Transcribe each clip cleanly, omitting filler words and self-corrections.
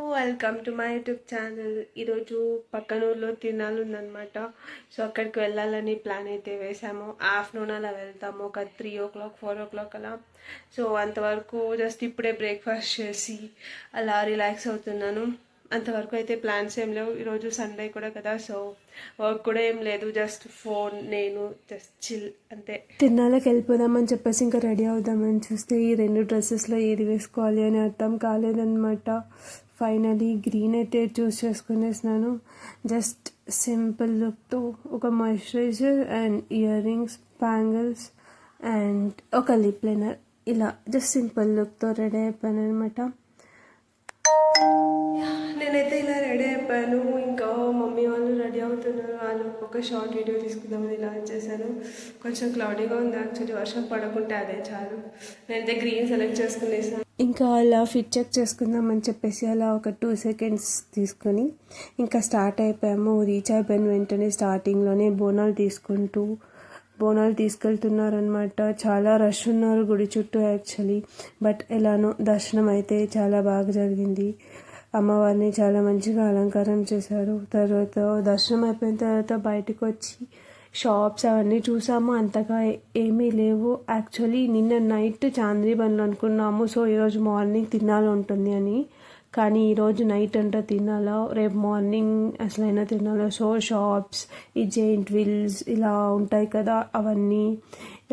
Welcome to my YouTube channel. ఈరోజు పక్కన ఊళ్ళో తినాలి ఉందనమాట. సో అక్కడికి వెళ్ళాలని ప్లాన్ అయితే వేసాము. ఆఫ్టర్నూన్ అలా వెళ్తాము, ఒక 3 o'clock 4 o'clock అలా. సో అంతవరకు జస్ట్ ఇప్పుడే బ్రేక్ఫాస్ట్ చేసి అలా రిలాక్స్ అవుతున్నాను. అంతవరకు అయితే ప్లాన్స్ ఏం లేవు. ఈరోజు సండే కూడా కదా, సో వర్క్ కూడా ఏం లేదు. జస్ట్ ఫోన్, నేను జస్ట్ చిల్ అంతే. తిన్నాళ్ళకి వెళ్ళిపోదామని చెప్పేసి ఇంకా రెడీ అవుదామని చూస్తే ఈ 2 డ్రెస్సెస్లో ఏది వేసుకోవాలి అని అర్థం కాలేదన్నమాట. ఫైనలీ గ్రీన్ అయితే చూస్ చేసుకునేసినాను. జస్ట్ సింపుల్ లుక్తో ఒక moisturiser and ear rings, bangles and ఒక లిప్ లైనర్, ఇలా జస్ట్ సింపుల్ లుక్తో రెడీ అయిపోయాను అనమాట. నేనైతే ఇలా రెడీ అయిపోయాను. ఇంకా మమ్మీ వాళ్ళు రెడీ అవుతున్నారు. వాళ్ళు ఒక షార్ట్ వీడియో తీసుకుందామని ఇలా చేశాను. కొంచెం క్లౌడీగా ఉంది యాక్చువల్లీ, వర్షం పడకుంటే అదే చాలు. నేనైతే గ్రీన్ సెలెక్ట్ చేసుకునేసాను. ఇంకా అలా ఫిట్ చెక్ చేసుకుందామని చెప్పేసి అలా ఒక 2 seconds తీసుకొని ఇంకా స్టార్ట్ అయిపోయాము. రీచ్ అయిపోయిన వెంటనే స్టార్టింగ్లోనే బోనాలు తీసుకెళ్తున్నారనమాట. చాలా రష్ ఉన్నారు గుడి చుట్టూ యాక్చువల్లీ. బట్ ఎలానో దర్శనం అయితే చాలా బాగా జరిగింది. అమ్మవారిని చాలా మంచిగా అలంకారం చేశారు. తర్వాత దర్శనం అయిపోయిన తర్వాత బయటకు వచ్చి షాప్స్ అవన్నీ చూసాము. అంతగా ఏమీ లేవు యాక్చువల్లీ. నిన్న నైట్ చాంద్రీ బండ్లు అనుకున్నాము, సో ఈరోజు మార్నింగ్ తినాలి ఉంటుంది అని. కానీ ఈరోజు నైట్ అంట తినాలా, రేపు మార్నింగ్ అసలైనా తినాలా. సో షాప్స్, ఈ జెయింట్ వీల్స్ ఇలా ఉంటాయి కదా, అవన్నీ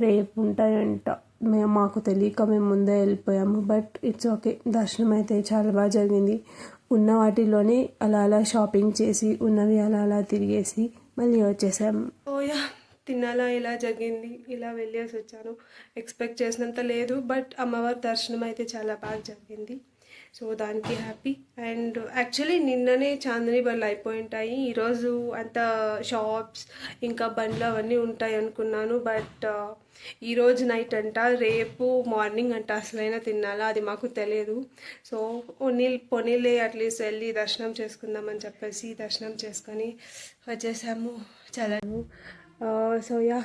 రేపు ఉంటాయంట. మాకు తెలియక మేము ముందే వెళ్ళిపోయాము. But it's okay. దర్శనం అయితే చాలా బాగా జరిగింది. ఉన్న వాటిలోనే అలా అలా షాపింగ్ చేసి ఉన్నవి అలా అలా తిరిగేసి మళ్ళీ వచ్చేసాము. ఓయా, తినాలా ఇలా జరిగింది. ఇలా వెళ్ళేసి వచ్చాను. ఎక్స్పెక్ట్ చేసినంత లేదు, బట్ అమ్మవారి దర్శనం అయితే చాలా బాగా జరిగింది. సో దానికి హ్యాపీ. అండ్ యాక్చువల్లీ నిన్ననే చాందిని బండ్లు అయిపోయి ఉంటాయి. ఈరోజు అంత షాప్స్ ఇంకా బండ్లు అవన్నీ ఉంటాయి అనుకున్నాను. బట్ ఈరోజు నైట్ అంట, రేపు మార్నింగ్ అంట అసలైనా తినాలా, అది మాకు తెలియదు. సో పొనీలే అట్లీస్ట్ వెళ్ళి దర్శనం చేసుకుందామని చెప్పేసి దర్శనం చేసుకొని వచ్చేసాము. చాలా so yeah,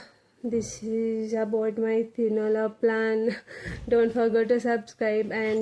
this is about my Tinala plan. Don't forget to subscribe and